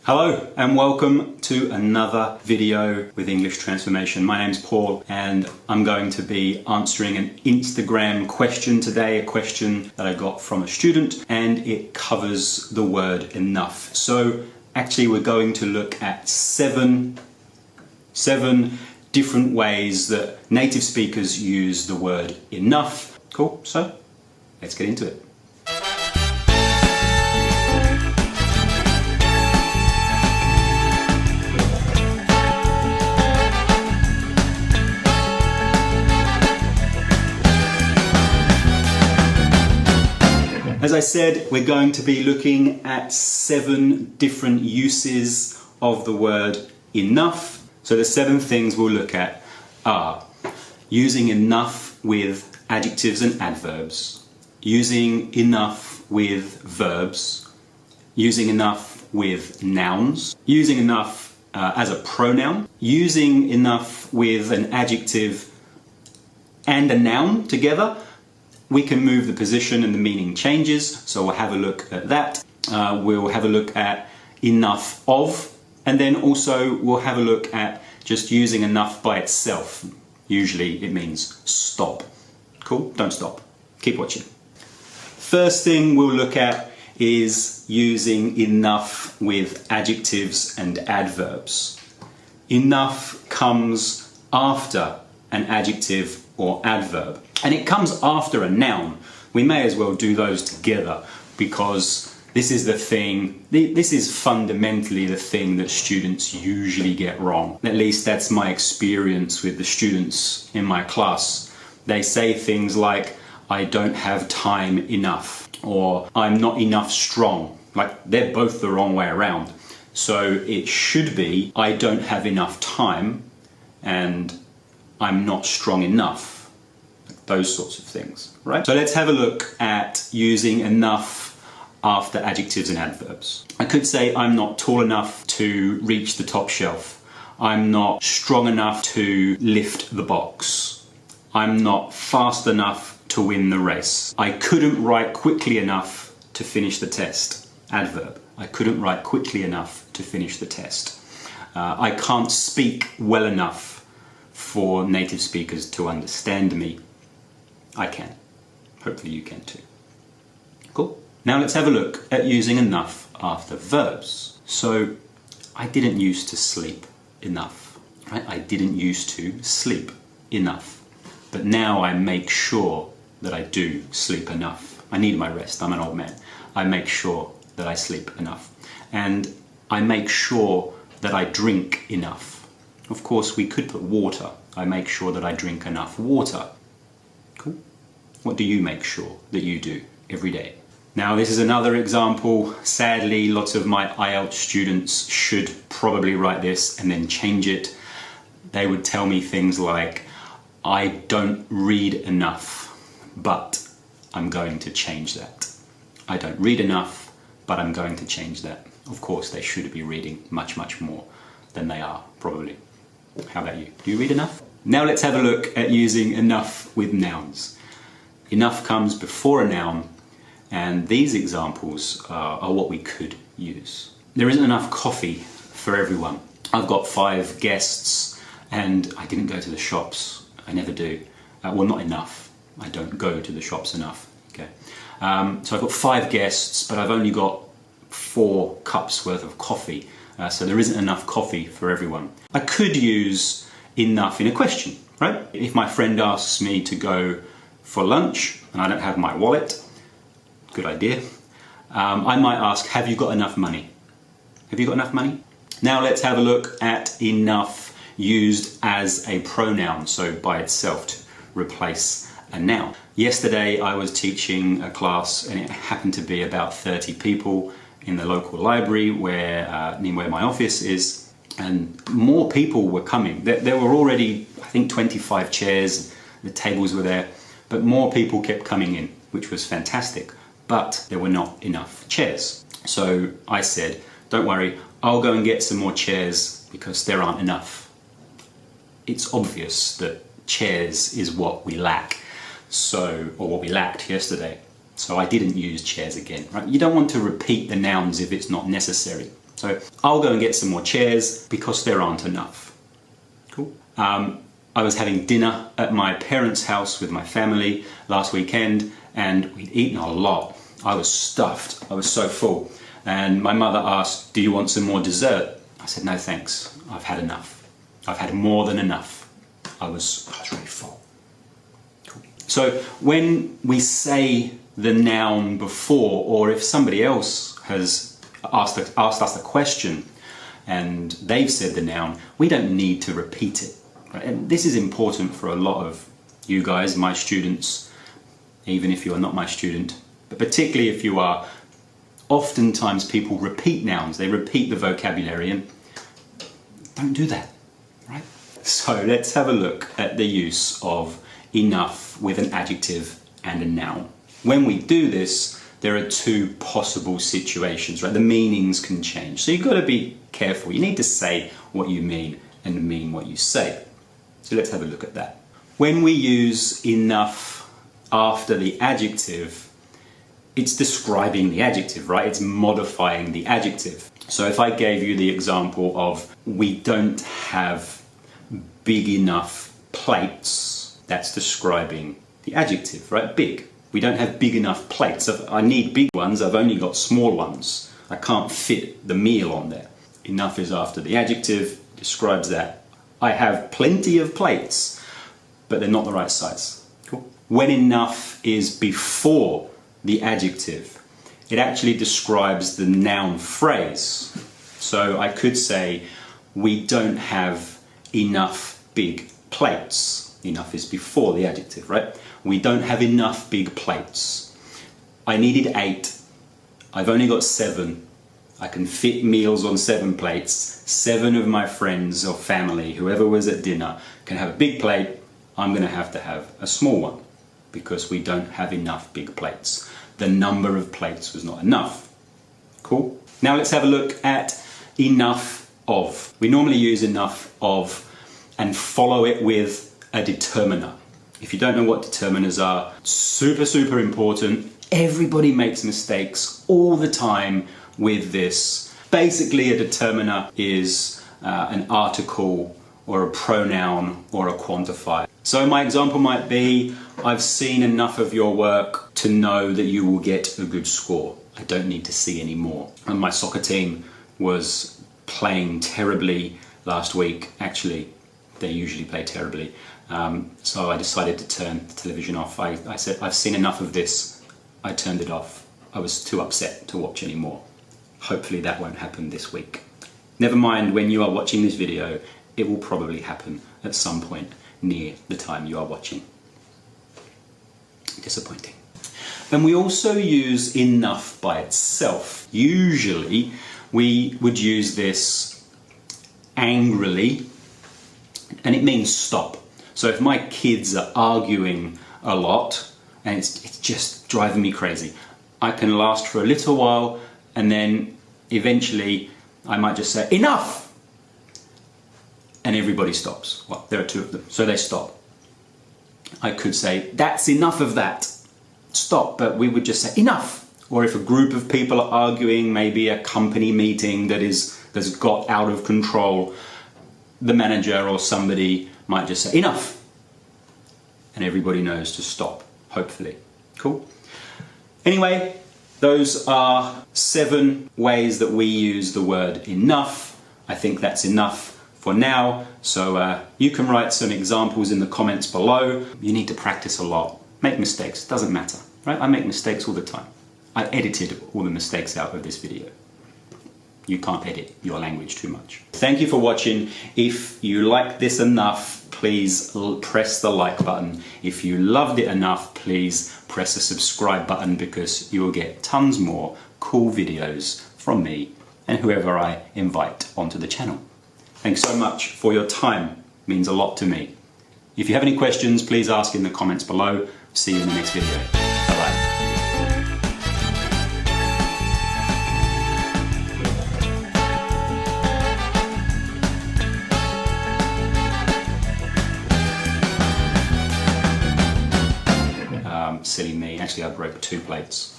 Hello and welcome to another video with English Transformation. My name's Paul and I'm going to be answering an Instagram question today, a question that I got from a student, and it covers the word enough. So actually we're going to look at seven different ways that native speakers use the word enough. Cool, so let's get into it. As I said, we're going to be looking at 7 different uses of the word enough. So the 7 things we'll look at are using enough with adjectives and adverbs, using enough with verbs, using enough with nouns, using enough as a pronoun, using enough with an adjective and a noun together. We can move the position and the meaning changes, so we'll have a look at that. We'll have a look at enough of, and then also we'll have a look at just using enough by itself. Usually it means stop. Cool? Don't stop. Keep watching. First thing we'll look at is using enough with adjectives and adverbs. Enough comes after an adjective or adverb. And it comes after a noun. We may as well do those together because this is the thing, this is fundamentally the thing that students usually get wrong. At least that's my experience with the students in my class. They say things like, I don't have time enough, or I'm not enough strong. Like, they're both the wrong way around. So it should be, I don't have enough time and I'm not strong enough. Those sorts of things, right? So let's have a look at using enough after adjectives and adverbs. I could say I'm not tall enough to reach the top shelf. I'm not strong enough to lift the box. I'm not fast enough to win the race. I couldn't write quickly enough to finish the test. Adverb. I couldn't write quickly enough to finish the test. I can't speak well enough for native speakers to understand me. I can. Hopefully you can too. Cool. Now let's have a look at using enough after verbs. So I didn't used to sleep enough, right? I didn't used to sleep enough. But now I make sure that I do sleep enough. I need my rest. I'm an old man. I make sure that I sleep enough. And I make sure that I drink enough. Of course, we could put water. I make sure that I drink enough water. Cool. What do you make sure that you do every day? Now this is another example. Sadly, lots of my IELTS students should probably write this and then change it. They would tell me things like, I don't read enough, but I'm going to change that. I don't read enough, but I'm going to change that. Of course, they should be reading much, much more than they are, probably. How about you? Do you read enough? Now let's have a look at using enough with nouns. Enough comes before a noun, and these examples are what we could use. There isn't enough coffee for everyone. I've got 5 guests and I didn't go to the shops. I never do. Well, not enough. I don't go to the shops enough. Okay. So I've got 5 guests, but I've only got 4 cups worth of coffee. So there isn't enough coffee for everyone. I could use enough in a question, right? If my friend asks me to go for lunch and I don't have my wallet, good idea, I might ask, have you got enough money? Have you got enough money? Now let's have a look at enough used as a pronoun, so by itself to replace a noun. Yesterday I was teaching a class and it happened to be about 30 people in the local library near where my office is, and more people were coming. There were already, I think, 25 chairs, the tables were there, but more people kept coming in, which was fantastic, but there were not enough chairs. So I said, don't worry, I'll go and get some more chairs because there aren't enough. It's obvious that chairs is what we lack, or what we lacked yesterday. So I didn't use chairs again, right? You don't want to repeat the nouns if it's not necessary. So I'll go and get some more chairs because there aren't enough. Cool. I was having dinner at my parents' house with my family last weekend, and we'd eaten a lot. I was stuffed. I was so full. And my mother asked, "Do you want some more dessert?" I said, "No thanks. I've had enough. I've had more than enough." I was really full. Cool. So when we say the noun before, or if somebody else has asked us a question and they've said the noun, we don't need to repeat it. Right? And this is important for a lot of you guys, my students, even if you are not my student, but particularly if you are. Oftentimes people repeat nouns, they repeat the vocabulary, and don't do that, right? So let's have a look at the use of enough with an adjective and a noun. When we do this, there are two possible situations, right? The meanings can change. So you've got to be careful. You need to say what you mean and mean what you say. So let's have a look at that. When we use enough after the adjective, it's describing the adjective, right? It's modifying the adjective. So if I gave you the example of we don't have big enough plates, that's describing the adjective, right? Big. We don't have big enough plates. I need big ones, I've only got small ones. I can't fit the meal on there. Enough is after the adjective, describes that. I have plenty of plates, but they're not the right size. Cool. When enough is before the adjective, it actually describes the noun phrase. So I could say, we don't have enough big plates. Enough is before the adjective, right? We don't have enough big plates. I needed 8. I've only got 7. I can fit meals on 7 plates. 7 of my friends or family, whoever was at dinner, can have a big plate. I'm going to have a small one because we don't have enough big plates. The number of plates was not enough. Cool. Now let's have a look at enough of. We normally use enough of and follow it with a determiner. If you don't know what determiners are, super important. Everybody makes mistakes all the time with this. Basically, a determiner is an article or a pronoun or a quantifier. So my example might be, I've seen enough of your work to know that you will get a good score. I don't need to see any more. And my soccer team was playing terribly last week. Actually, they usually play terribly. So I decided to turn the television off. I said, I've seen enough of this. I turned it off. I was too upset to watch anymore. Hopefully that won't happen this week. Never mind, when you are watching this video, it will probably happen at some point near the time you are watching. Disappointing. And we also use enough by itself. Usually we would use this angrily, and it means stop. So if my kids are arguing a lot and it's just driving me crazy, I can last for a little while and then eventually I might just say, enough! And everybody stops. Well, there are 2 of them, so they stop. I could say, that's enough of that. Stop, but we would just say, enough. Or if a group of people are arguing, maybe a company meeting that's got out of control, the manager or somebody might just say, enough. And everybody knows to stop, hopefully. Cool? Anyway, those are 7 ways that we use the word enough. I think that's enough for now, so you can write some examples in the comments below. You need to practice a lot. Make mistakes, doesn't matter, right? I make mistakes all the time. I edited all the mistakes out of this video. You can't edit your language too much. Thank you for watching. If you like this enough, please press the like button. If you loved it enough, please press the subscribe button because you will get tons more cool videos from me and whoever I invite onto the channel. Thanks so much for your time. It means a lot to me. If you have any questions, please ask in the comments below. See you in the next video. Bye-bye. Silly me. Actually, I broke 2 plates.